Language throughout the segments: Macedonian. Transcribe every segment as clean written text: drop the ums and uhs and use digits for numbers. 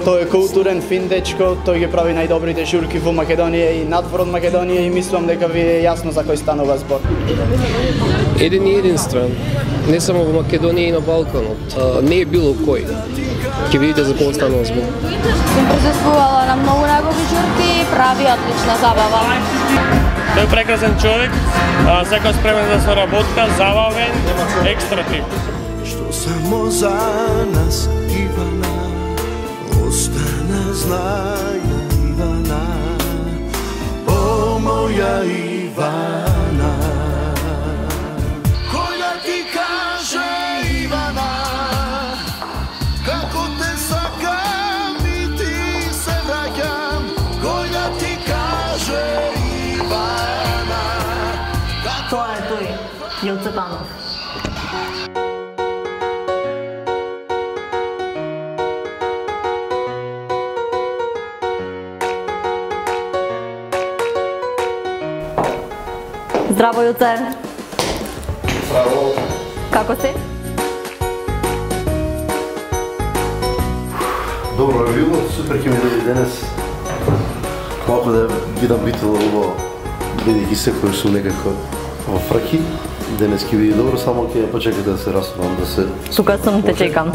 Тој е културен, фин дечко, тој ги прави најдобрите журки во Македонија и надвор од Македонија и мислам дека ви е јасно за кој станува збор. Еден и единствен, не само во Македонија и на Балканот, не е било кој. Ќе видите за кој станува збор. Сум присуствувала на многу негови журки и прави отлична забава. Тој е прекрасен човек, секој спремен да се работка, забавен, екстра тип. Што само за нас Ивана остана знаја Ивана, о моја Ивана. Кој да ти каже Ивана, како те сакам и ти се враќам. Кој да ти каже Ивана. Тоа е тој, Јоце Панов. Здраво, Јоце. Здраво. Како си? Добро е било, супер ќе ми дојде денес. Малку да видам битово убаво, бидејќи секој сум некако во фраки. Денес ќе биде добро, само ќе почекате да се расувам, да се... Тука сум, те чекам.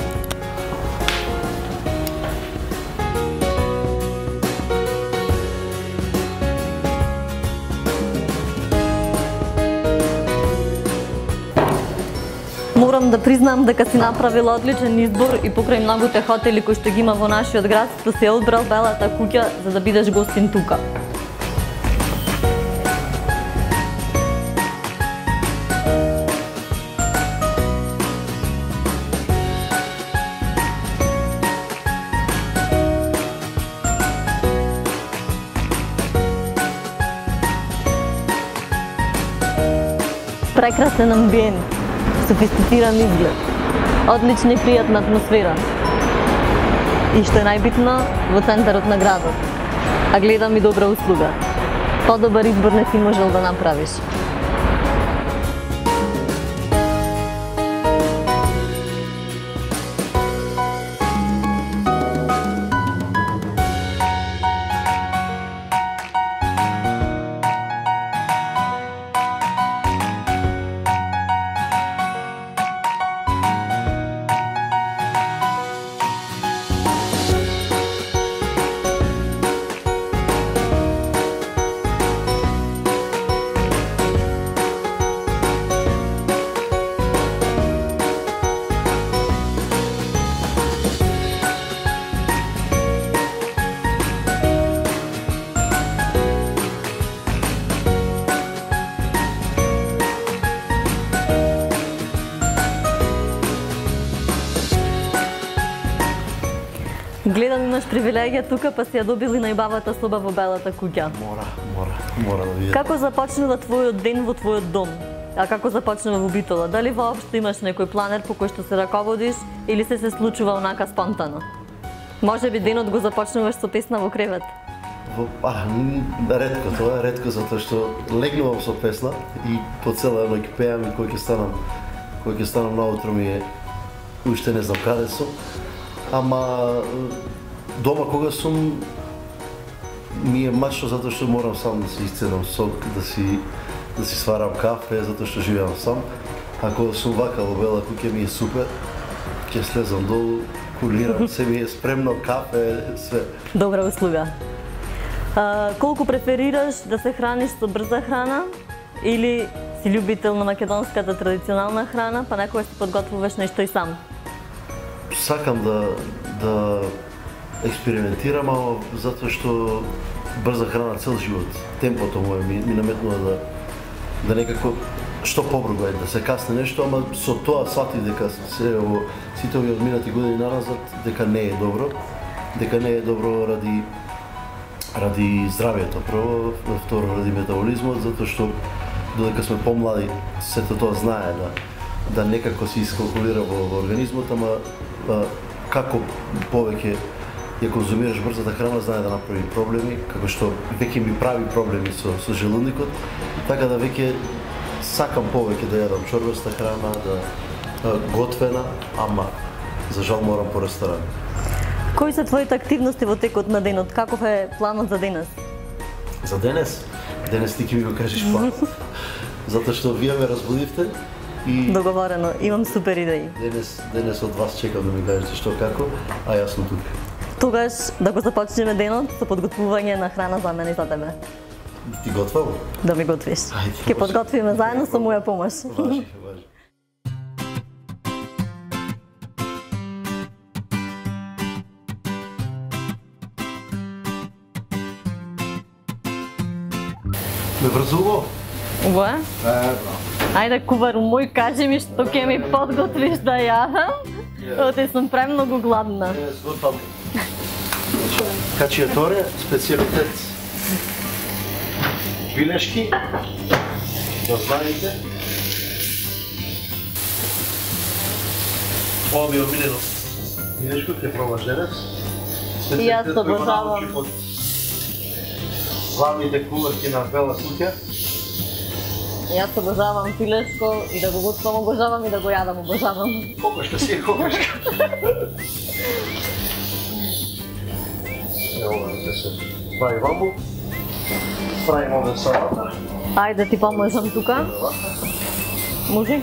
Морам да признам дека си направила одличен избор и покрај многуте хотели кои што ги има во нашиот град, што си одбрал Белата куќа за да бидеш гостин тука. Прекрасен амбиент, софистициран изглед, одлична и пријатна атмосфера. И што е најбитно, во центарот на градот. А гледам и добра услуга. Подобар избор не си можел да направиш. Гледам имаш привилегија тука, па си ја добили најбавата соба во Белата куќа. Мора да видите. Како започнува твојот ден во твојот дом? А како започнува во Битола? Дали воопшто имаш некој планер по кој што се раководиш или се случува онака спонтано? Може би денот го започнуваш со песна во кревет? Ретко, тоа е ретко затоа што легнувам со песна и по цела ноќ пеам и кој ќе станам наутро ми е уште не знам каде сум. Ама дома кога сум ми е мачно затоа што морам сам да си исцедам сок, да си сварам кафе затоа што живеам сам. Ако сум вака во Бела куќа ми е супер. Ќе слезам долу, кулирам, се ми е спремно кафе, све. Добра услуга. Колку преферираш да се храниш со брза храна или си љубител на македонската традиционална храна, па некогаш си подготвуваш нешто и сам? Сакам да експериментирам, ама затоа што брза храна цел живот. Темпото моје ми наметнува да некако што побрзо е, да се касне нешто, ама со тоа сватив дека сите овие одминати години назад дека не е добро. Дека не е добро ради здравјето прво, второ ради метаболизмот, затоа што додека сме помлади сето тоа знае да некако се искалкулира во организмот, ама како повеќе ја конзумираш брзата храна, знае да направи проблеми, како што веќе ми прави проблеми со желудникот, така да веќе сакам повеќе да јадам чорбаста храна, готвена, ама за жал морам по ресторан. Кои се твоите активности во текот на денот? Каков е планот за денес? За денес? Денес ти ќе ми го кажеш план. Затоа што вие ме разбудивте и Договорено, имам супер идеи. денес од вас чекам да ми кажете што како, а јас сум тук. Тогаш да го започнеме денот со подготвување на храна за мене и за тебе. Ти готвам? Да ми готвиш. Ајде, Ќе подготвиме заедно со моја помош. Важи. Ме врзува? Во? Ајде, кувару мој, кажи ми што ќе ми подготвиш да јадам. Оти сум премногу гладна. Готвам. Качијаторе, специјалитет билешки, да знаете. Ова ми е омилено билешко, ќе пробаш денес. И јас то обожавам. Главните куварки на Бела куќа. Јас обожавам пилешко и да го готвам обожавам и да го јадам обожавам. Кокошка си е кокошка. Ево, да се прави ваму. Правим овде салата. Ајде ти поможам тука. Може?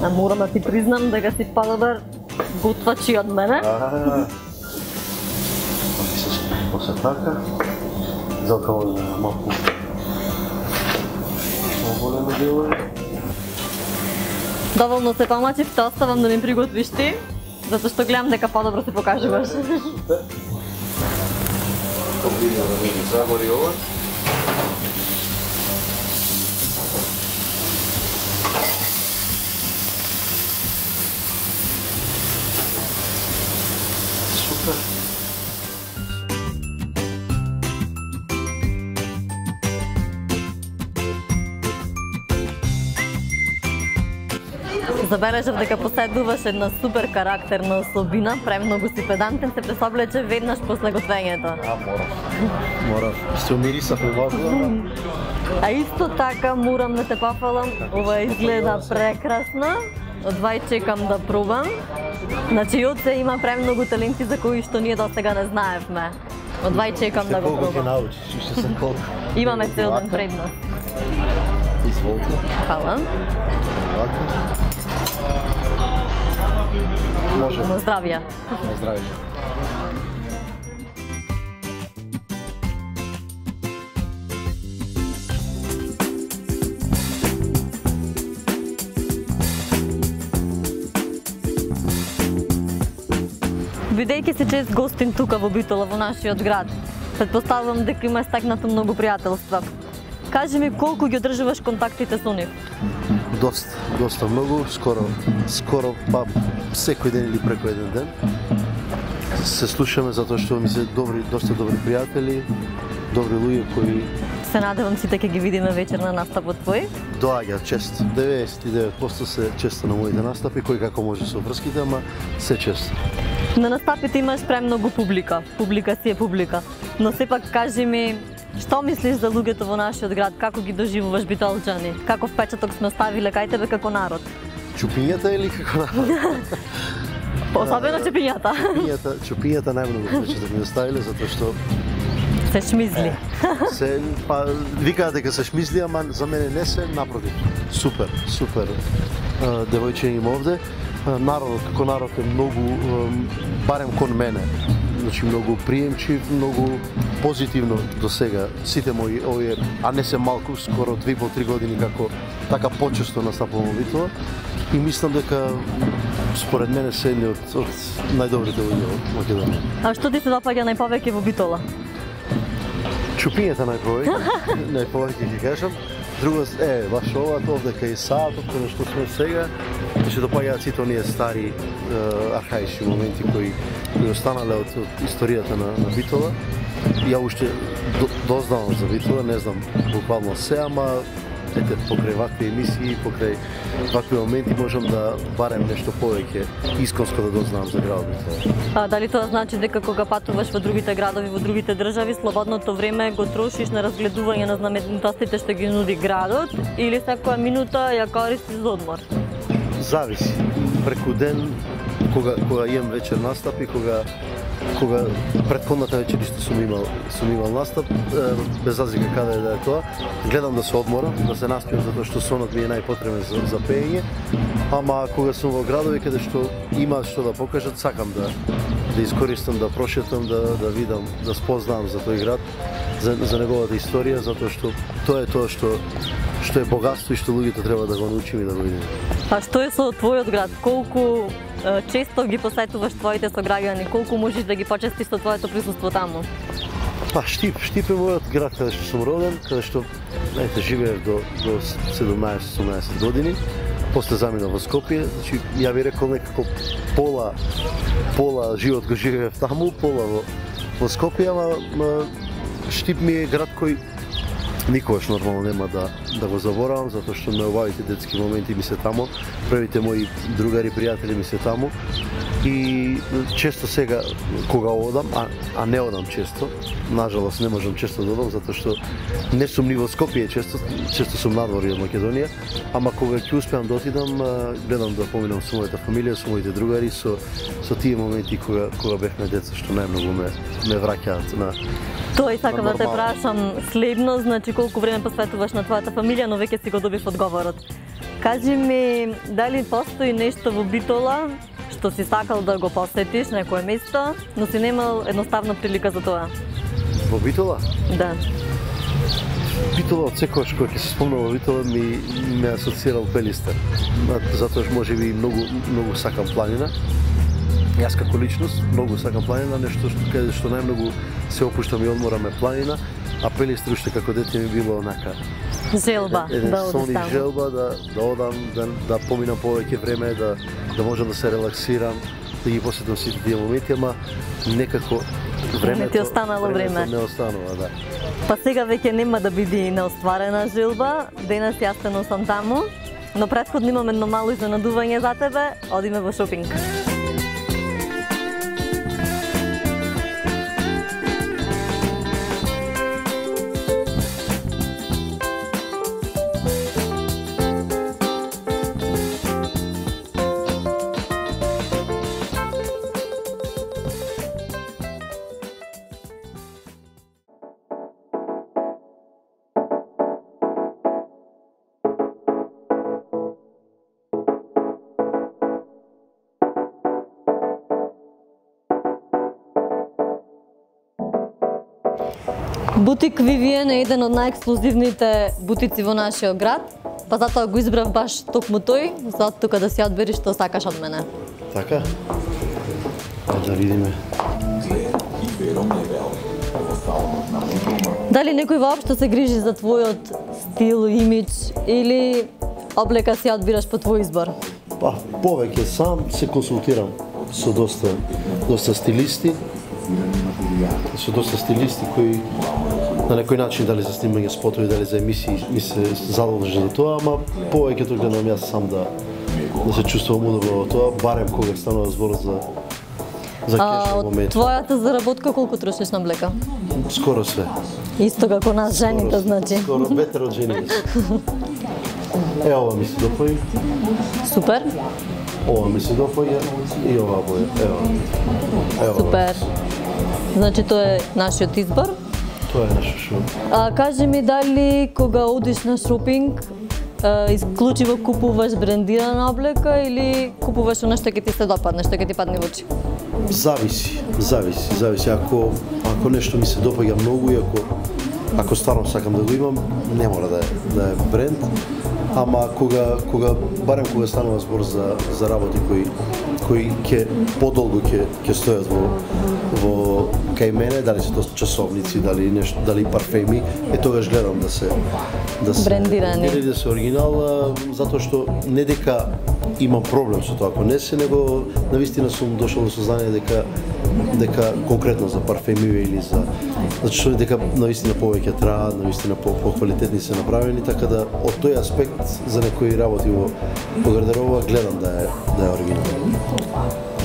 А морам да ти признам дека си подобар готвачи од мене. После така, закаваме малку по-големи делови. Доволно се помачив, те оставам да ми приготвиш ти, затоа што гледам дека подобро се покажуваш. Супер. Обидно да ми загори ова. Супер. Забележав дека поседуваш една супер карактерна особина, премногу си педантен, се пресоблече веднаш после готвењето. Морав. Се умирисав убаво. А исто така морам да те пофалам, ова изгледа прекрасно. Одвај чекам да пробам. Значи Јоце има премногу таленти за кои што ние досега не знаевме. Одвај чекам да го Колку ќе пробам. научиш, уште се колку. Имаме цел ден предност. Изволте. Фала. Вака. Може. На здравје. На здравје. Бидејќи си чест гостин тука во Битола, во нашиот град, предпоставувам дека има стекнато многу пријателства. Кажи ми колку ги одржуваш контактите со нив? Доста многу, скоро па секој ден или преку еден ден. Се слушаме затоа што ми се доста добри пријатели, добри луѓе кои Се надевам сите ќе ги видиме вечер на настапот твој. доаѓаат често. 99% се често на моите настапи, кој како може со врските, ама се често. На настапите имаш премногу публика. Публика си е публика. Но сепак кажи ми, што мислиш за луѓето во нашиот град? Како ги доживуваш битолчани? Каков впечаток сме оставиле кај тебе како народ? Чупињата или како народ? Особено чепињата. Чупињата најмногу впечаток ми оставиле затоа што Се шмизли. Викаат дека се шмизли, ама за мене не се, напротив. Супер девојче има овде. Народот како народ е многу, барем кон мене, значи многу приемчив, многу позитивно до сега. Сите мои овие, а не се малку, скоро 2,5-3 години како така почесто настапувам во Битола и мислам дека според мене се едни од најдобрите луѓе во Македонија. А што ти се допаѓа најповеќе во Битола? Чупињата најповеќе ќе кажам. Друго е баш ова овде кај саатот кај што сме сега, се допаѓаат сите оние стари архаични моменти кои останале од историјата на Битола. Ја уште дознавам за Битола, не знам буквално се, ама ете покрај вакви емисии, покрај вакви моменти можам да барем нешто повеќе исконско да дознавам за градот Битола. А дали тоа значи дека кога патуваш во другите градови, во другите држави, слободното време го трошиш на разгледување на знаменитостите што ги нуди градот или секоја минута ја користиш за одмор? зависи. Преку ден, кога имам вечер настапи, кога претходната вечер исто сум имал настап, без разлика каде да е тоа, гледам да се одморам, да се наспиам затоа што сонот ми е најпотребен за пеење, ама кога сум во градови каде што има што да покажат, сакам да искористам, да прошетам, да видам, да спознам за тој град, за неговата историја, затоа што тоа е тоа што е богатство и што луѓето треба да го научиме и да го видиме. А што е со твојот град? Колку често ги посетуваш твоите сограѓани? Колку можеш да ги почестиш со твоето присуство таму? Штип е мојот град каде што сум роден, каде што живеев до 17-18 години. После заминав во Скопје, значи ја би рекол некако пола живот го живеев таму, пола во Скопје, ама Штип ми е град кој никогаш нормално нема да го заборавам, затоа што најубавите детски моменти ми се таму, првите мои другари, пријатели ми се таму и често сега кога одам, а не одам често, нажалост не можам често да одам затоа што не сум ни во Скопје често сум надвор од Македонија, ама кога ќе успеам да отидам, гледам да поминам со мојата фамилија, со моите другари, со тие моменти кога бевме деца што најмногу ме враќаат на. Тоа и сакам да те прашам следно, значи колку време посветуваш на твојата фамилија, но веќе си го добив одговорот. Кажи ми, дали постои нешто во Битола што си сакал да го посетиш, некое место, но си немал едноставна прилика за тоа? Во Битола? Да. Битола, од секогаш кога ќе се спомнам во Битола ме асоцирал Пелистер. Затоа можеби многу сакам планина. Јас како личност многу сакам планина, нешто каде што најмногу се опуштам и одморам е планина, а Пелистер уште како дете ми било онака желба да одам. Желба да одам, да поминам повеќе време, да можам да се релаксирам, да ги посетам сите тие моменти, ама некако времето не ти останало време. Не останува, да. Па сега веќе нема да биде неостварена желба, денес јастено сум таму, но претходно имам едно мало изненадување за тебе, одиме во шопинг. Бутик Вивиен е еден од најексклузивните бутици во нашиот град, па затоа го избрав баш токму тој, за тука да си одбериш што сакаш од мене. Така? Да видиме. Дали некој воопшто се грижи за твојот стил, имидж или облека си одбираш по твој избор? Па, повеќе сам се консултирам со доста стилисти, кои на некој начин дали за снимање спотови, дали за емисии ми се задолжи за тоа, ама повеќето гледам јас сам да се чувствувам удобно во тоа, барем кога станува збор за кеш моменти. Твојата заработка колку трошиш на облека? Скоро све. Исто како нас жените, значи. Скоро ветер од жените. Ова ми се допаѓа. Супер. Ова ми се допаѓа и ова боја. Ева. Супер. Значи тоа е нашиот избор. Тоа е нашиот шопинг. Кажи ми дали кога одиш на шопинг исклучиво купуваш брендирана облека или купуваш она што ќе ти се допадне, што ќе ти падне во очи? Зависи. Ако нешто ми се допаѓа многу и ако стварно сакам да го имам, не мора да е бренд, ама барем кога станува збор за работи кои ќе подолго ќе стојат во кај мене, дали се тоа часовници, дали парфеми, тогаш гледам да се брендирани, да се оригинал, затоа што не дека имам проблем со тоа, ако не се, него навистина сум дошол до сознание дека конкретно за парфеми или што дека навистина повеќе траат, навистина по-квалитетни се направени, така да од тој аспект за некои работи во гардероба гледам да е оригинално.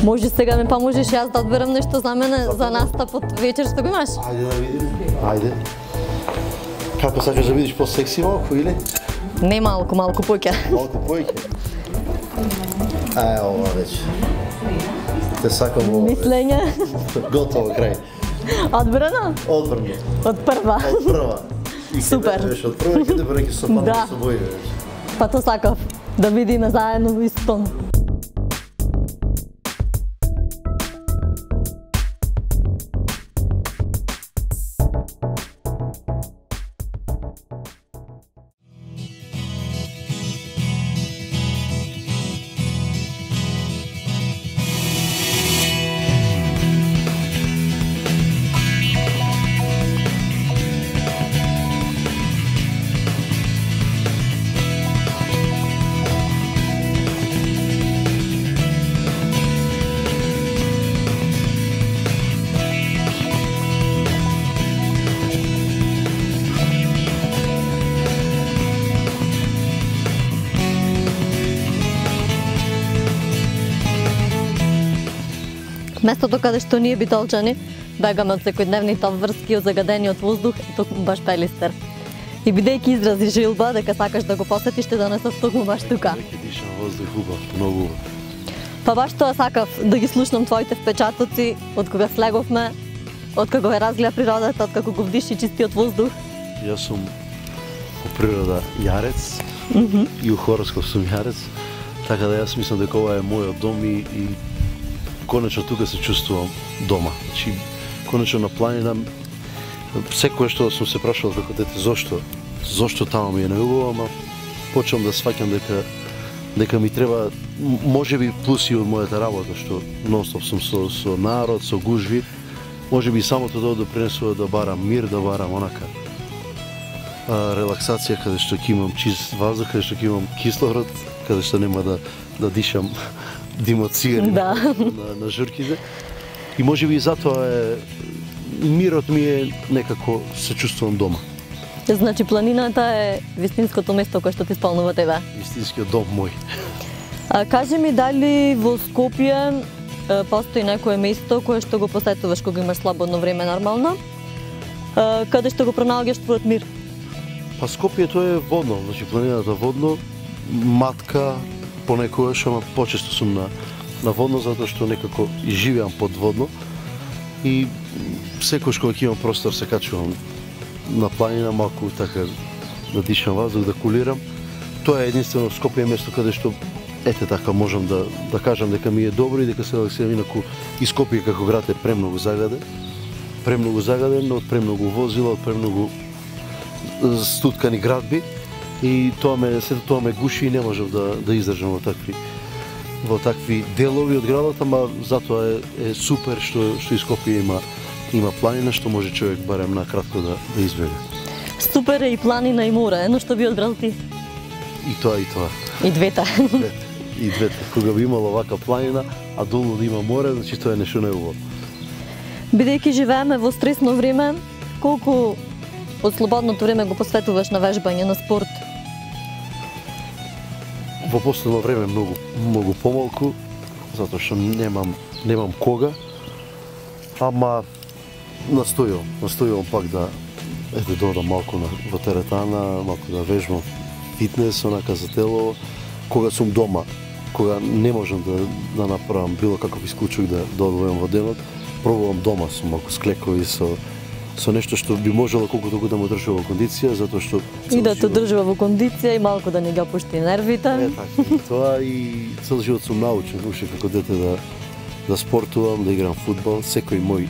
Може сега ме поможеш јас да одберам нешто за мене за настапот вечер што го имаш? Ајде да видим. Ајде. Како сакаш да видиш по-секси малку или? Не малку, малку поќе. Малку поќе. ова вече. Те сакам ова. Мислење? Готово, крај. Одбрана? Одбрано. Од прва. Од прва. И Супер. Беше од прва, каде бе неки сопана Да. со бои вече. Па то сакав, да видиме заедно во ист тон. Местото каде што ние битолчани бегаме од секојдневните обврски, од загадениот воздух и токму баш Пелистер. И бидејќи изрази жилба дека сакаш да го посетиш, ще донесов токму баш тука. Веќе дишам воздух убав, многу убав. Па баш тоа сакав да ги слушнам твоите впечатоци од кога слеговме, од кога ја разгледа природата, од како го вдиши чистиот воздух. Јас сум по природа јарец и у хороскоп сум јарец, така да јас мислам дека ова е мојот дом и конечно тука се чувствувам дома. Значи, конечно на планина, секој што сум се прашувал како дете зошто таму ми е најубаво, ама почнам да сваќам дека ми треба можеби плюси од мојата работа, што нонстоп сум со народ, со гужви, можеби самото тоа допринесува да барам мир, да барам онака релаксација, каде што ќе имам чист воздух, каде што ќе имам кислород, каде што нема да дишам дим од цигари на журките. И можеби и затоа мирот ми е некако се чувствувам дома. Значи планината е вистинското место кое што ти исполнува тебе. Вистинскиот дом мој. Кажи ми дали во Скопје постои некое место кое што го посетуваш кога имаш слободно време нормално, каде што го пронаоѓаш твојот мир? Па Скопје тоа е водно, значи планината водно, матка понекогаш, ама почесто сум на водно затоа што некако и живеам подводно и секојаш кога ќе имам простор се качувам на планина малку така да дишам воздух, да кулирам. Тоа е единствено Скопје место каде што ете така можам да кажам дека ми е добро и дека се релаксирам, инаку и Скопје како град е премногу загаден, од премногу возила, од премногу стуткани градби и тоа ме гуши и не можам да издржам во такви делови од градот, ама затоа е супер што и Скопје има планина што може човек барем на кратко да избега. Супер е и планина и море, но што би одбрал ти? И тоа. И двете. И двете. Кога би имало вака планина, а долу да има море, значи тоа е нешто неубаво. Бидејќи живееме во стресно време, колку од слободното време го посветуваш на вежбање, на спорт? Во последно време многу помалку, затоа што немам кога, ама настојувам пак да додам малку во теретана, малку да вежбам фитнес, онака за тело, кога сум дома, кога не можам да направам било каков исклучок да одвојам во денот, пробувам дома со малку склекови, со нешто што би можело колку толку да ме одржува во кондиција, затоа што И да те одржува во кондиција и малку да не ги опушти нервите. Така, и тоа и цел живот сум научен уште како дете да спортувам, да играм фудбал, секој мој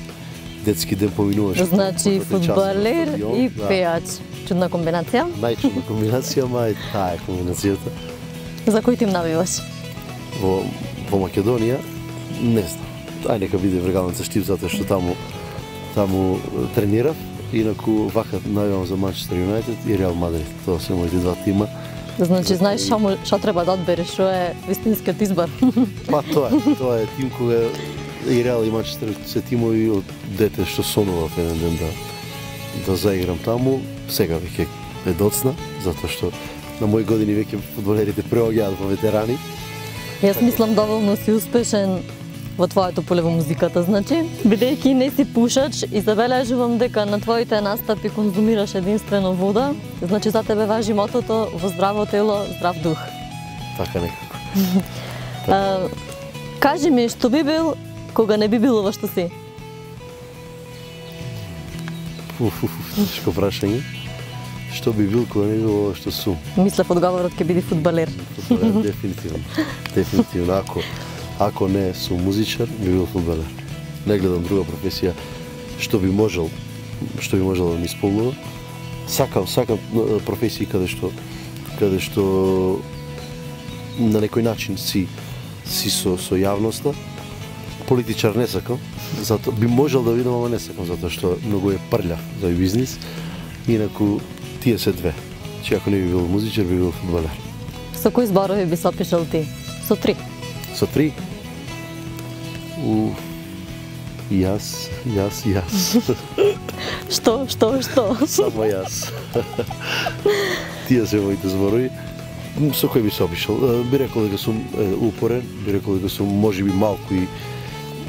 детски ден поминуваше. Значи фудбалер и пејач. Чудна комбинација. Најчудна комбинација, ама таа е комбинацијата. За кој тим навиваш? Во Македонија, не знам. Ај нека биде Вргалница Штип, затоа што таму тренирав, инаку вака навивам за Манчестер Юнајтед и Реал Мадрид. Тоа се моите два тима. Значи знаеш што треба да одбереш, што е вистинскиот избор. Па тоа е тим кога и Реал и Манчестер се тимови од дете што сонував еден ден да заиграм таму. Сега веќе е доцна, затоа што на мои години веќе фудбалерите преоѓаат во ветерани. Јас мислам доволно си успешен во твоето поле во музиката, значи, бидејќи не си пушач и забележувам дека на твоите настапи конзумираш единствено вода, значи за тебе важи мотото во здраво тело, здрав дух. Така некако. Кажи ми, што би бил кога не би бил ова што си? Тешко прашање. Што би бил кога не би бил ова што сум? Мислев одговорот ќе биде фудбалер. Дефинитивно. Дефинитивно. Ако не сум музичар, би бил фудбалер. Не гледам друга професија што би можел да ми исполнува. Сакам професии каде што на некој начин си со јавноста. Политичар не сакам, затоа би можел да видам, ама не сакам, затоа што многу е прљав за бизнис. Инаку тие се две. Че ако не би бил музичар, би бил фудбалер. Со кои зборови би се опишал ти? Со 3. Со 3? Јас. Што? Само јас. Тие се моите зборови. Со кој би се опишал? Би рекол дека сум упорен, би рекол дека сум можеби малку и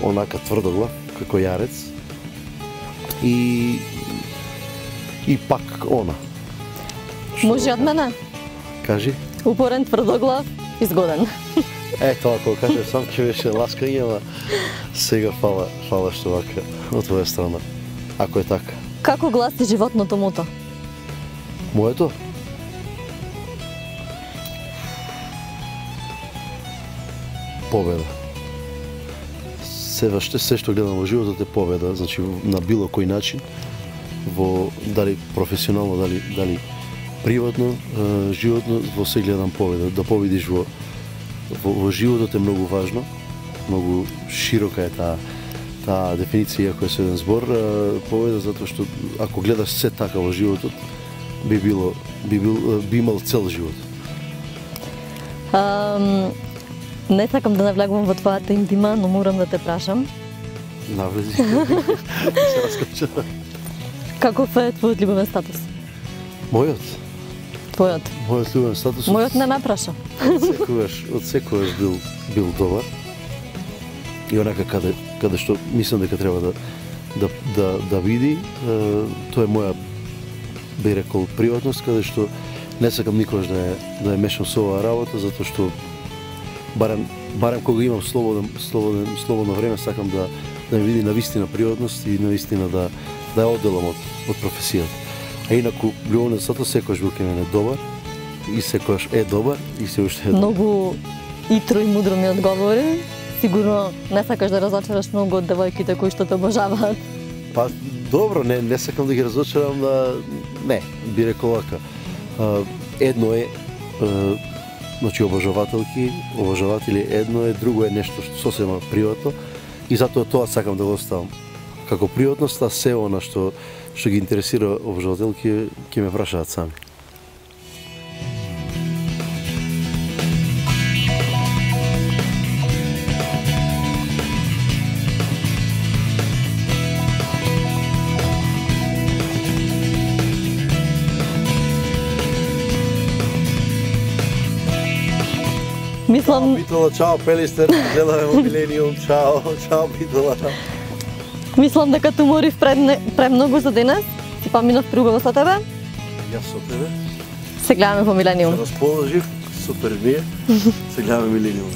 онака тврдоглав, како јарец. И пак она. Може од мене? Кажи. Упорен, тврдоглав и згоден. Ето, ако кажеш сам ќе беше ласкање, ама сега фала што вака од твоја страна. Ако е така. Како гласи животното мото? Моето? Победа. Се што гледам во животот е победа, значи на било кој начин, во дали професионално, дали приватно, животно, во се гледам победа. Да победиш во животот е многу важно, многу широка е таа дефиниција која се еден збор, победа затоа што ако гледаш се така во животот, би имал цел живот. Не сакам да навлегувам во твојата интима, но морам да те прашам. Навлези. Се раскоча. Каков е твојот љубовен статус? Мојот? Твојот? Мојот љубовен статус? Мојот не ме праша. Од секогаш бил добар. И онака каде што мислам дека треба да види, тоа е моја, би рекол, приватност, каде што не сакам никогаш да ја мешам со оваа работа, затоа што барем кога имам слободно време, сакам да ми види навистина приватност и навистина да ја одделам од професијата. А инаку, љубовниот статус секогаш бил кај мене добар и секогаш е добар и се уште е добар. Многу итро и мудро ми одговори. Сигурно не сакаш да разочараш многу од девојките кои што те обожаваат. Па, добро, не сакам да ги разочарам, не, би рекол вака. Едно е, значи обожаватели едно е, друго е нешто сосема приватно и затоа тоа сакам да го оставам. Како приватност, а се она што ги интересира обожавателки ќе ме прашаат сами. Мислам... Битола, чао Пелистер, гледаме во Милениум, чао Битола. Мислам дека туморив премногу за денес. Си поминав преубаво со тебе. Јас со тебе. Се гледаме во Милениум. Се расположив, супер ми е. Се гледаме Милениум.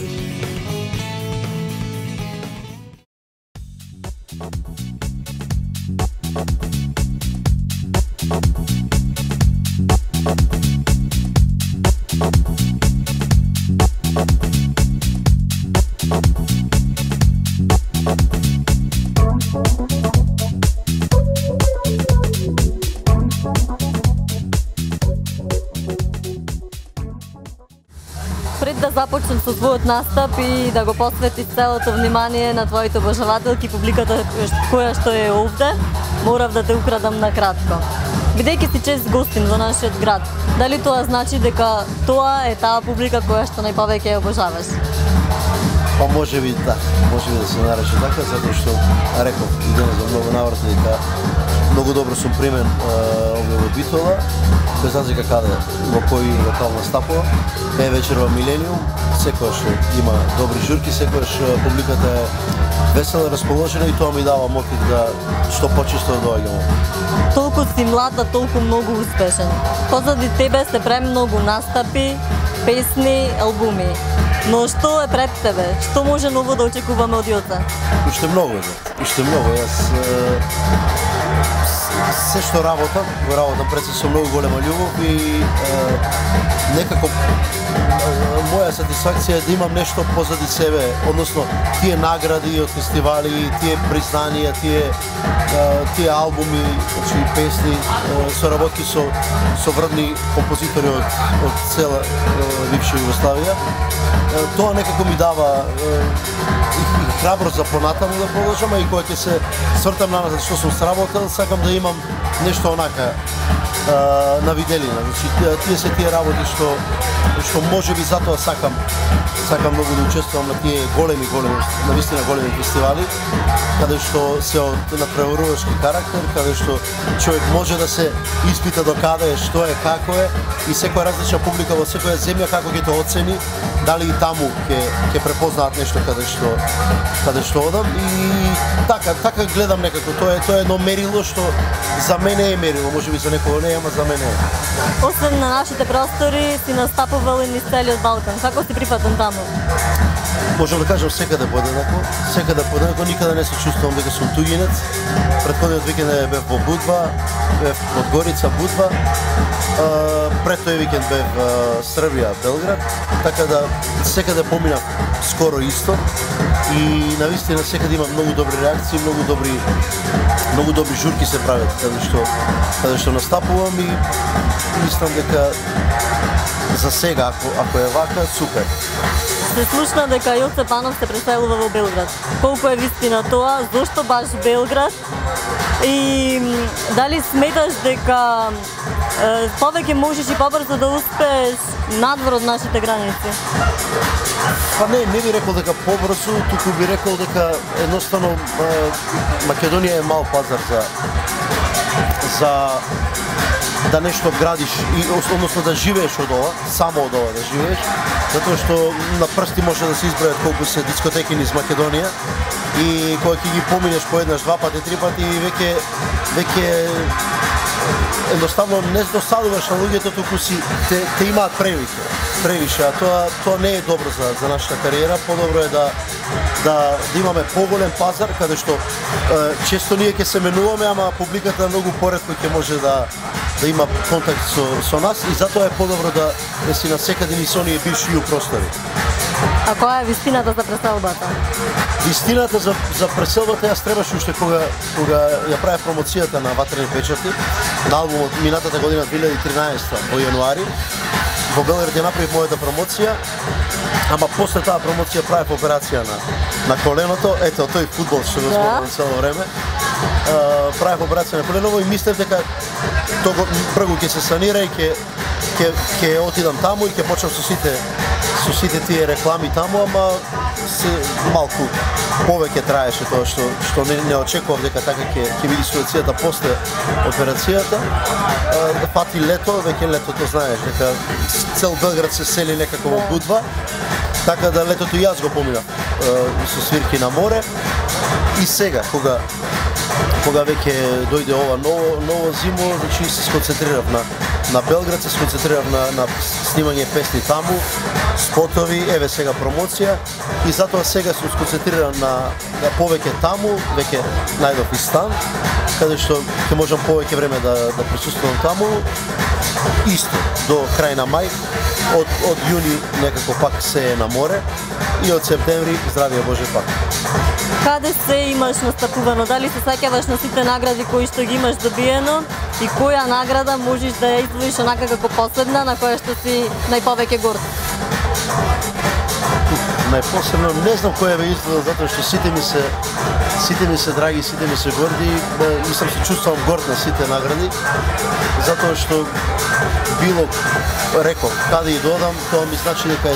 Пред да започнем со твојот настап и да го посветиш целото внимание на твоите обожавателки, публиката која што е овде, морав да те украдам на кратко. Бидејќи си чест гостин во нашиот град, дали тоа значи дека тоа е таа публика која што најповеќе ја обожаваш? Па можеби да се нарече така, затоа што реков и денес за многу наврати дека многу добро сум примен овде во Битола, без разлика каде, во кој локал настапува. Е вечер во Милениум, секогаш има добри журки, секогаш публиката е весела, расположена и тоа ми дава мотив да што почесто доаѓам. Толку си млад, а толку многу успешен. Позади тебе се премногу настапи, песни, албуми. Но што е пред тебе? Што може ново да очекуваме од Јоце? Уште многу, уште многу. Јас се што работам пред се со многу голема љубов и некако моја сатисфакција е да имам нешто позади себе, односно тие награди од фестивали, тие признанија, тие албуми, значи песни, соработки со врвни композитори од цела бивша Југославија. Тоа некако ми дава и храброст за понатаму да продолжам, и кога ќе се свртам на назад што сум сработил, сакам да имам нешто онака на виделина. Значи тие се тие работи што можеби затоа сакам многу да учествувам на тие големи, навистина големи фестивали, каде што се од надпреварувачки карактер, каде што човек може да се испита до каде е, што е, како е, и секоја различна публика во секоја земја како ќе тоа оцени, дали и таму ќе препознаат нешто каде што одам, и така гледам некако. Тоа е едно мерило што за мене е мерило, можеби за некој не, ама за мене е. Освен на нашите простори, си настапувал и низ целиот Балкан. Како си прифатен таму? Можам да кажам секаде подеднакво, никаде не се чувствувам дека сум туѓинец. Претходниот викенд бев во Будва, бев од Горица, Будва. Пред тој викенд бев Србија, Белград, така да секаде поминав скоро исто, и навистина секаде има многу добри реакции, многу добри журки се прават каде што настапувам, и мислам дека за сега, ако е вака, супер. Се слушна дека Јоце Панов се преселува во Белград. Колку е вистина тоа? Зошто баш Белград? И дали сметаш дека повеќе можеш и побрзо да успееш надвор од нашите граници? Па не би рекол дека побрзо, туку би рекол дека едноставно Македонија е мал пазар за да нешто градиш, односно да живееш од ова, само од ова да живееш, затоа што на прсти може да се избројат колку се дискотеки низ Македонија, и кога ќе ги поминеш по еднаш, два пати, три пати, веќе едноставно не досадуваш на луѓето, туку си те имаат превише, а тоа не е добро за нашата кариера. Подобро е да имаме поголем пазар, каде што често ние ќе се менуваме, ама публиката многу поретко ќе може да има контакт со нас, и затоа е подобро да си насекаде низ оние бивши простори. А која е вистината за преселбата? Вистината за преселбата јас требаше уште кога ја правев промоцијата на Ватрени печати на албумот минатата година 2013 во јануари. Во Белград ја направив мојата промоција, ама после таа промоција правев операција на коленото, ето тој фудбал што го зборувам цело време. Правев операција на коленово и мислев дека тоа прво ќе се санира и ќе отидам таму и ќе почнам со сите тие реклами таму, ама се малку повеќе траеше тоа што не очекував дека така ќе биде ситуацијата после операцијата. Фати лето, веќе летото знаеш дека цел Белград се сели некако во Будва, така да летото јас го поминав со свирки на море. И сега кога веќе дојде ова ново зимо, значи се сконцентрирав на Белград, се сконцентрирав на снимање песни таму, спотови, еве сега промоција, и затоа сега сум сконцентриран на повеќе таму, веќе најдов и стан, каде што ќе можам повеќе време да присуствувам таму, исто до крај на мај. Од јуни некако пак се е на море, и од септември, здравија Боже, пак. Каде се имаш настапувано? Дали се сеќаваш на сите награди кои што ги имаш добиено, и која награда можеш да ја издвоиш онака како последна, на која што си најповеќе горд? Најпосебно не знам која бе издвоил, затоа што сите ми се драги, сите ми се горди. Мислам се чувствувам горд на сите награди, затоа што било, реков, каде и додам, тоа ми значи дека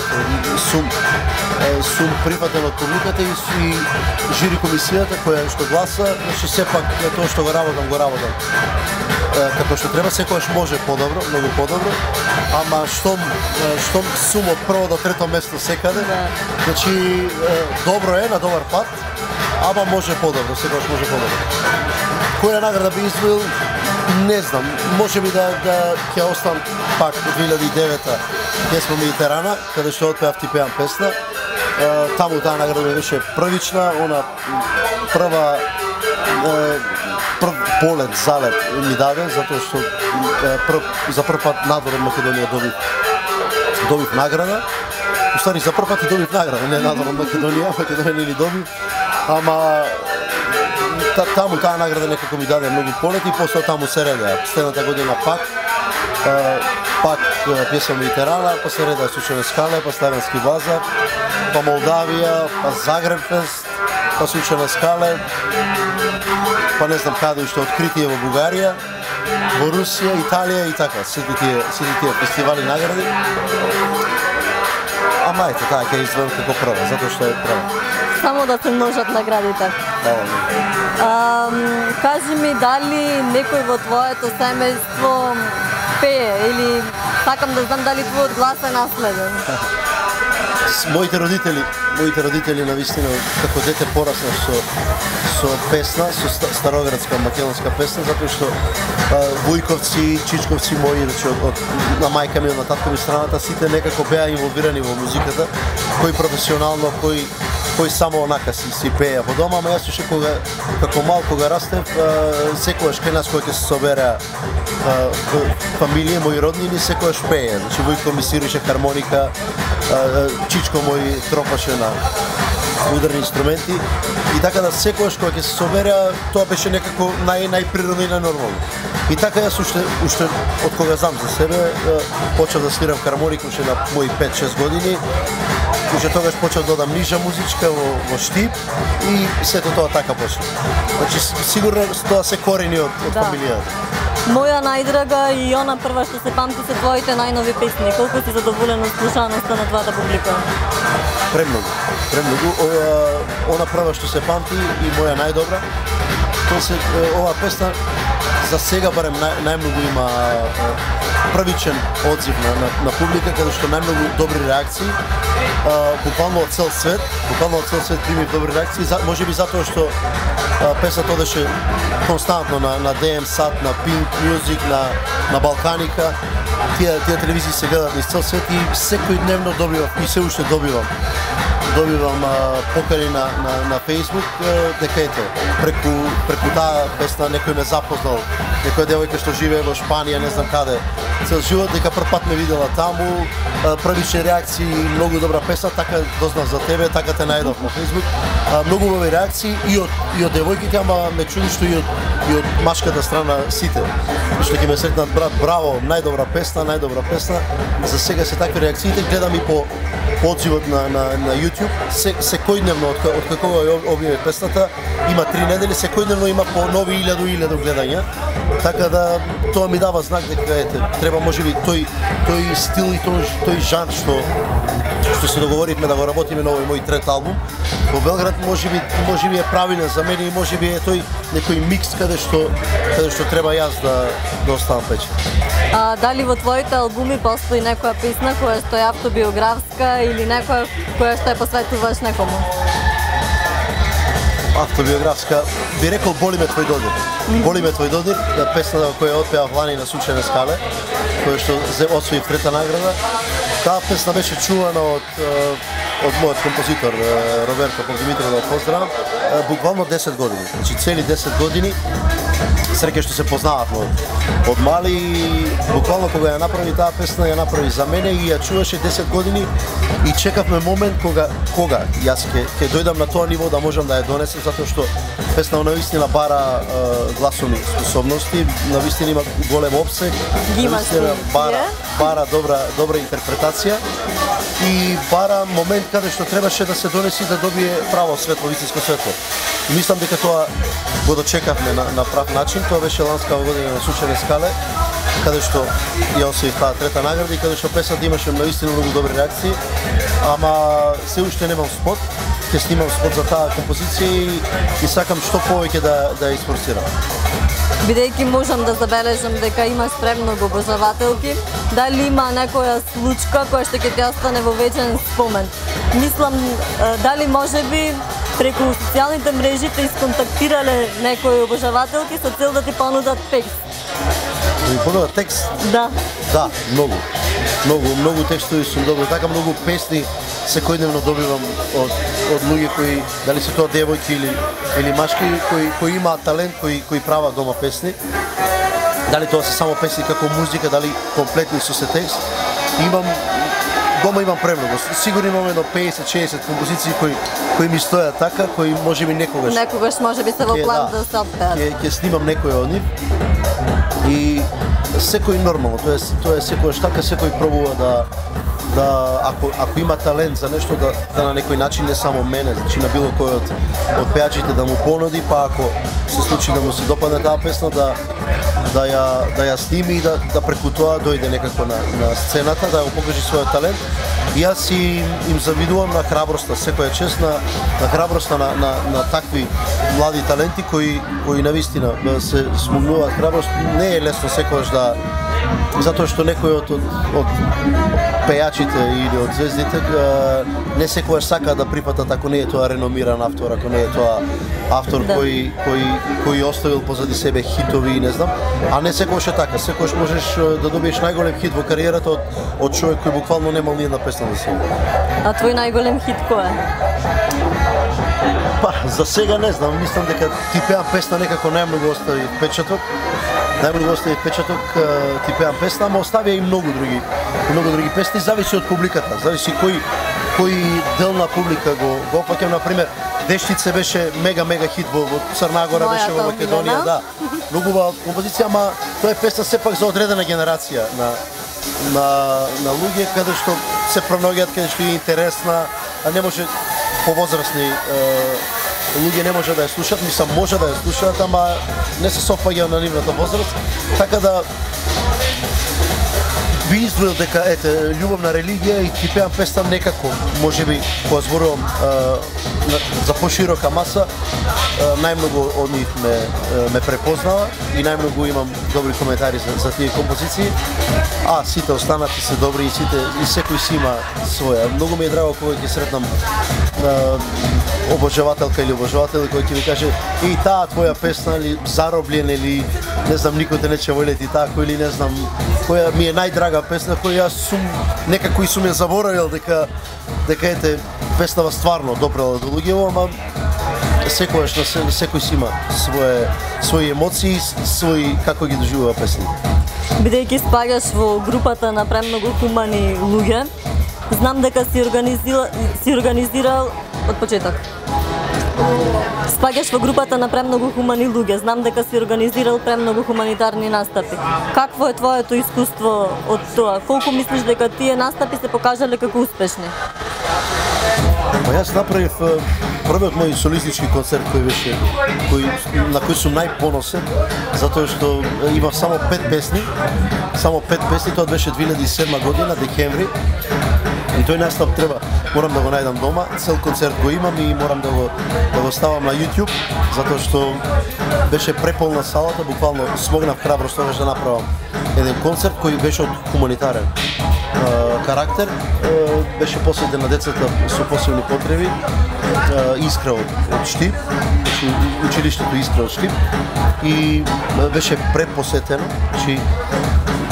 сум прифатен од публиката и жири комисијата која што гласа, значи сепак тоа што го работам. Како што треба, секогаш може подобро, многу подобро, ама штом сум од прво до трето место секаде, значи добро е, на добар пат, ама може подобро, секогаш може подобро. Која награда би издвоил? Не знам, може би да ќе оставам пак од 2009 песма Медитерана, каде што отпеав Ти пеам песна. Таму таа награда ми беше првична, она прв полет, залет ми даде, затоа што за прв пат надвор од Македонија добив награда. Устари за прв пат и добив награда, не надвор од Македонија не ли добив, ама таму таа награда некако ми даде многу полети и после таму се редеа. Следната година пак песма Медитерана, па се редеа Сучане скале, па Славенски базар, па Молдавија, па Загреб фест, па Сучане скале, па не знам каде уште откритие во Бугарија, во Русија, Италија и така, сите тие фестивали награди. Ама ете, таа ќе изведам како прва, затоа што е прва. Само да се множат наградите. Кажи ми, дали некој во твоето семејство пее или сакам да знам дали твојот глас е наследен? Моите родители навистина како дете порасна со песна, со староградска македонска песна, затоа што вујковци, чичковци мои, значи на мајка ми, на татко ми страната, сите некако беа инволвирани во музиката, кој професионално, кој само онака си пеја во дома, ама јас уште како мал кога растев, секогаш кај нас кога ќе се собереа фамилија, мои роднини, секогаш пее. Значи Вујко ми свирише хармоника, чичко мој тропаше на ударни инструменти и така да секогаш кога ќе се собереа, тоа беше некако најприродно и најнормално. И така јас уште од кога знам за себе, почнав да свирам хармоника уште на мои 5-6 години. Уште тогаш почнав да одам нижа музичка во Штип и сето тоа така почна. Значи сигурно тоа се корени од фамилијата. Моја најдрага и она прва што се памти се твоите најнови песни. Колку си задоволен од слушаноста на твојата публика? Премногу. Она прва што се памти и моја најдобра. Оваа песна за сега барем најмногу има првичен одзив на публика, каде што најмногу добри реакции. Буквално од цел свет прими добри реакции, можеби затоа што песната одеше константно на DM Sat, на Pink Music, на Балканика. Тие телевизии се гледат низ цел свет и секојдневно добивам и се уште добивам покани на Facebook, дека ете, преку таа песна некој ме запознал, некоја девојка што живее во Шпанија, не знам каде, цел живот, дека прв пат ме видела таму, првични реакции, многу добра песна, така дознав за тебе, така те најдов на Facebook. Многу убави реакции и од девојките, ама ме чуди што и од машката страна сите. Што ќе ме сретнат брат, браво, најдобра песна. За сега се такви реакциите, гледам и по одзивот на YouTube, секојдневно од кога објави песната, има 3 недели, секојдневно има по нови 1000 гледања. Така да тоа ми дава знак дека ете, треба можеби тој стил и тој жанр што се договоривме да го работиме на овој мој трет албум во Белград, можеби е правилен за мене и можеби е тој некој микс каде што треба јас да оставам печат. Дали во твоите албуми постои некоја песна која што е автобиографска или некоја која што ја посветуваш некому? Автобиографска, би рекол Боли ме твој додир. Боли ме твој додир, песна која отпеав лани на Сучане скале, која што освои трета награда. Таа песна беше чувана од мојот композитор Роберто Димитров, да поздравам, буквално 10 години. Значи цели 10 години. Среќа што се познававме од мали и буквално кога ја направи таа песна, ја направи за мене и ја чуваше 10 години и чекавме момент кога јас ќе дојдам на тоа ниво да можам да ја донесам, затоа што песна навистина бара гласовни способности, навистина има голем опсег, навистина бара добра интерпретација и бара момент каде што требаше да се донеси да добие право светло, вистинско светло. Мислам дека тоа го дочекавме на прав начин. Тоа беше ланскава година на Сучане скале, каде што ја освои таа трета награда и каде што песната имаше наистина многу добри реакции, ама се уште немам спот. Ќе снимам спот за таа композиција и сакам што повеќе да ја испорсирам. Бидејќи можам да забележам дека имаш премногу обожавателки, дали има некоја случка која што ќе ти остане во вечен спомен? Мислам, дали можеби преку социјалните мрежи те исконтактирале некои обожавателки со цел да ти понудат текст? Да ми понудат текст? Да. Да, многу. Многу текстови сум добил, така многу песни секојдневно добивам од луѓе кои, дали се тоа девојки или машки, кои имаат талент, кои прават дома песни. Дали тоа се само песни како музика, дали комплетни со се текст. Дома имам премногу. Сигурно имам едно 50-60 композиции кои ми стојат така, кои можеби некогаш можеби се во план да се отпеат. Ќе снимам некој од нив. И секој нормално, тоа е секојаш така, секој пробува да ако има талент за нешто да на некој начин, не само мене, значи на било кој од пеачите да му понуди, па ако се случи да му се допадне таа песна да ја сними и да преку тоа дојде некако на сцената, да ја покажи својот талент. И јас им завидувам на храброста, секоја чест на храброста на такви млади таленти кои навистина се смогнуваат храброст. Не е лесно секогаш затоа што некој од пејачите или од звездите не секогаш сака да припатат ако не е тоа реномиран автор, ако не е тоа автор кој оставил позади себе хитови и не знам, а не секогаш е така. Секогаш можеш да добиеш најголем хит во кариерата од човек кој буквално немал ни една песна да се. А твој најголем хит кој е? Па, за сега не знам, мислам дека Ти пеам песна некако најмногу остави впечаток. Ти пеам песна, ама оставија и многу други песни, зависи од публиката, зависи кој дел на публика го опаќам. Например, Дештице беше мега хит во Црна Гора, беше во Македонија, да. Многу убава композиција, ама тоа е песна сепак за одредена генерација на луѓе каде што се пронаоѓаат, каде што е интересна, а не може повозрасни луѓе не може да ја слушаат, мислам може да ја слушаат, ама не се совпаѓа на нивната возраст, така да би издвоил дека љубовна религија и Ти пеам песна некако, можеби кога зборувам за поширока маса, најмногу од нив ме препознава и најмногу имам добри коментари за тие композиции, а сите останати се добри и секој си има своја. Многу ми е драго кога ќе сретнам обожавателка или обожавател кој ќе ми каже и таа твоја песна или Зароблен или не знам никој те нече волети тако или не знам која ми е најдрага песна која јас сум некако и сум ја заборавил дека песнава стварно допрела до луѓето, ама секојаш секој си има своји емоции, како ги доживува песните. Бидејќи спаѓаш во групата на премногу хумани луѓе, знам дека си организирал од почеток. Спаѓаш во групата на премногу хумани луѓе, знам дека си организирал премногу хуманитарни настапи. Какво е твоето искуство од тоа? Колку мислиш дека тие настапи се покажале како успешни? Јас направив првиот мој солистички концерт на кој сум најпоносен, затоа што имав само 5 песни, тоа беше 2007 година, декември. И тој настап морам да го најдам дома, цел концерт го имам и морам да го ставам на YouTube, затоа што беше преполна салата, буквално смогнав храброст тогаш да направам еден концерт кој беше од хуманитарен карактер, беше посветен на децата со посебни потреби, Искра од Штип, училиштето Искра од Штип, и беше препосетено, значи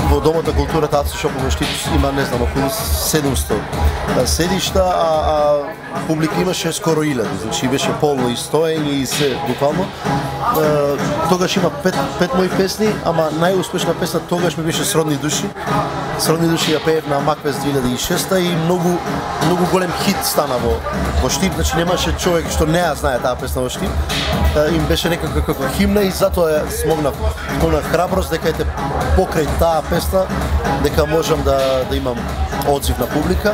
во Домот на културата Аце Шопов во Штип има, не знам, околу 700 седишта, а публика имаше скоро 1000, значи беше полно и стоење и се буквално. Тогаш има 5 мои песни, ама најуспешна песна тогаш ми беше Сродни души. Сродни души ја пеев на Макфест 2006 и многу голем хит стана во Штип, значи немаше човек што не ја знае таа песна во Штип. Им беше некако како химна и затоа смогнав храброст дека покрај таа песна дека можам да имам одзив на публика.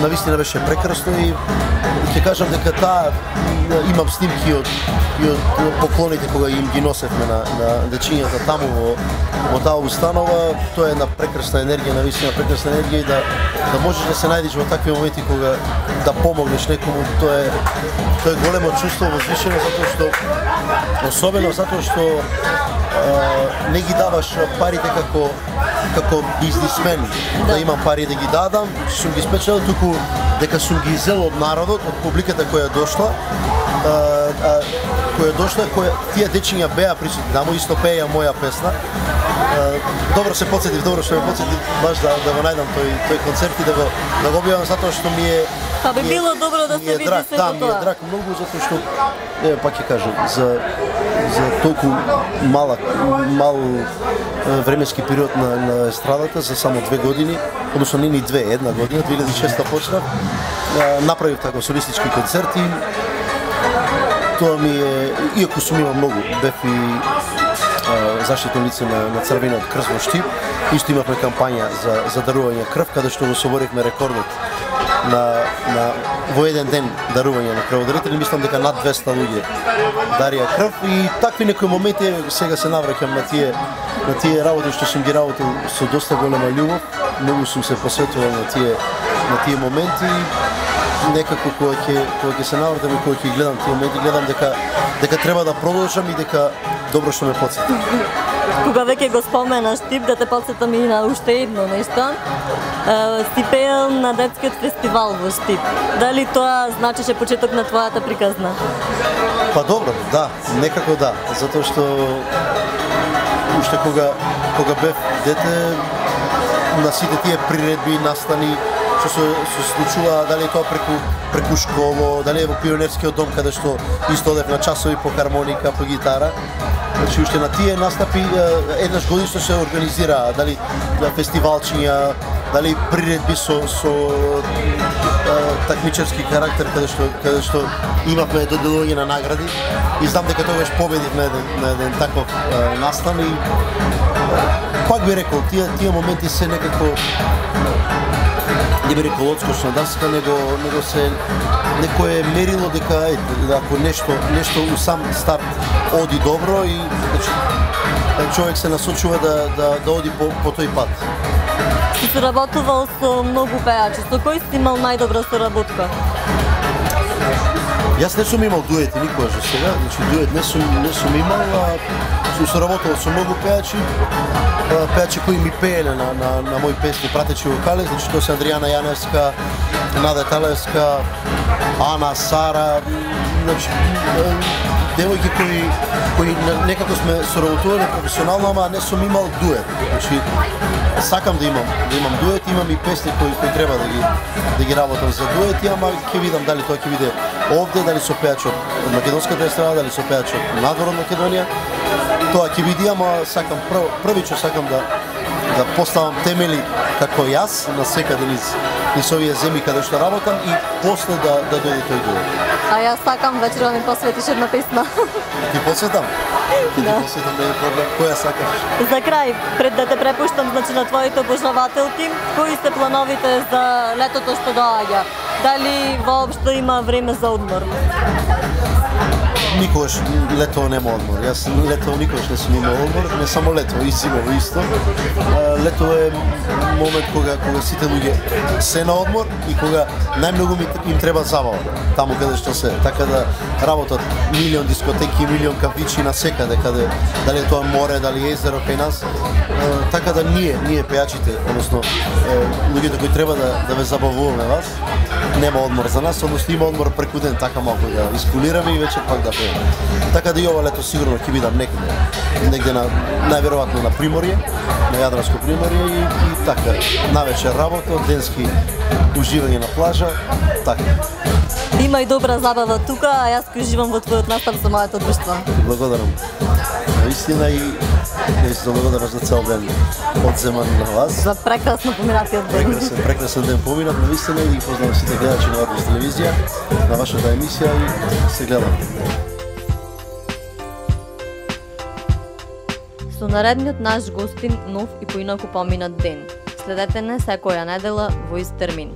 Навистина беше прекрасно и ќе кажам дека имам снимки од поклоните кога им ги носевме на дечињата таму во таа установа. Тоа е една прекрасна енергија, навистина прекрасна енергија и да можеш да се најдеш во такви моменти кога да помогнеш некому, тоа е големо чувство возвишено, особено затоа што не ги даваш парите како бизнисмен, да имам пари да ги дадам, сум ги спечелил, туку дека сум ги изел од народот, од публиката која дошла, тие дечиња беа присутни, дамо исто пеја моја песна, Добро се подсетив, добро што ме подсетив баш да го најдам тој концерт и да го објавам затоа што ми е Па би било добро да се види сето тоа. Да, ми е драг многу затоа што пак ќе кажам за толку мал временски период на естрадата за само 2 години, односно не ни 2, една година, 2006 почнав, направив така солистички концерти. Тоа ми е, иако сум имал многу, бев и заштитно лице на црвениот крст во Штип, исто имавме кампања за дарување крв, каде што го соборевме рекордот во еден ден дарување на крводарители, мислам дека над 200 луѓе дарија крв и такви некои моменти, сега се навраќам на тие работи што сум ги работил со доста голема љубов, многу сум се посветувал на тие моменти. Некако кога ќе се навртам и кога ќе гледам тие моменти, гледам дека треба да продолжам и дека добро што ме потсети. Кога веќе го споменаш Штип, да те потсетам и на уште едно нешто. Си пеел на детскиот фестивал во Штип. Дали тоа значеше почеток на твојата приказна? Па добро, да, некако да, затоа што уште кога бев дете на сите тие приредби, настани што се случува, дали тоа преку школа, дали во пионерскиот дом каде што исто одев на часови по хармоника, по гитара. Значи уште на тие настапи еднаш годишно се организираа, дали фестивалчиња, дали приредби со такмичарски карактер каде што имавме доделување на награди и знам дека тогаш победив на еден таков настан и пак би рекол тие моменти се некако не би рекол одскоч на даска, него се некое мерило дека ако нешто у сам старт оди добро и човек се насочува да оди по тој пат. Си соработувал со многу пејачи, со кој си имал најдобра соработка? Јас не сум имал дуети никогаш до сега, значи дует не сум имал, сум соработувал со многу пејачи кои ми пееле на мои песни, пратечи вокали, значи тоа се Адријана Јаневска, Нада Талевска, Ана, Сара, значи девојки кои некако сме соработувале професионално, ама не сум имал дует. Значи сакам да имам дует, имам и песни кои треба да ги работам за дуети, ама ќе видам дали тоа ќе биде овде, дали со пејач од македонската естрада, дали со пејач од надвор од Македонија. Тоа ќе биде, ама сакам првично сакам да поставам темели како јас на секаде низ овие земји каде што работам и после да дојде тој дует. А јас сакам вечера да ми посветиш една песна. Ти посветам? Ти посветам да е проблем. Која сакаш? За крај, пред да те препуштам значи на твоите обожавателки, кои се плановите за летото што доаѓа? Дали воопшто има време за одмор? Никогаш лето нема одмор. Јас лето никогаш не сум имал одмор, не само лето, и зимово исто. Лето е момент кога сите луѓе се на одмор и кога најмногу им треба забава таму каде што се. Така да работат милион дискотеки, милион кафичи на секаде каде дали е тоа море, дали е езеро кај нас. Така да ние пејачите, односно луѓето кои треба да ве забавуваме вас, нема одмор за нас, односно има одмор преку ден, така малку да искулираме и вечер пак да пееме. Така да и ова лето сигурно ќе бидам негде најверојатно на Приморје, на Јадранско Приморје и така, навечер работа, денски уживање на плажа, така. Има и добра забава тука, а јас кој уживам во твојот настап со моето друштво. Благодарам. Наистина и се благодарам за цел ден одземан на вас. За прекрасно поминатиот ден. Прекрасен ден поминат, наистина и познавам сите гледачи на Адрес телевизија, на вашата емисија и се гледам. Со наредниот наш гостин нов и поинаку поминат ден. Следете не секоја недела во ист термин.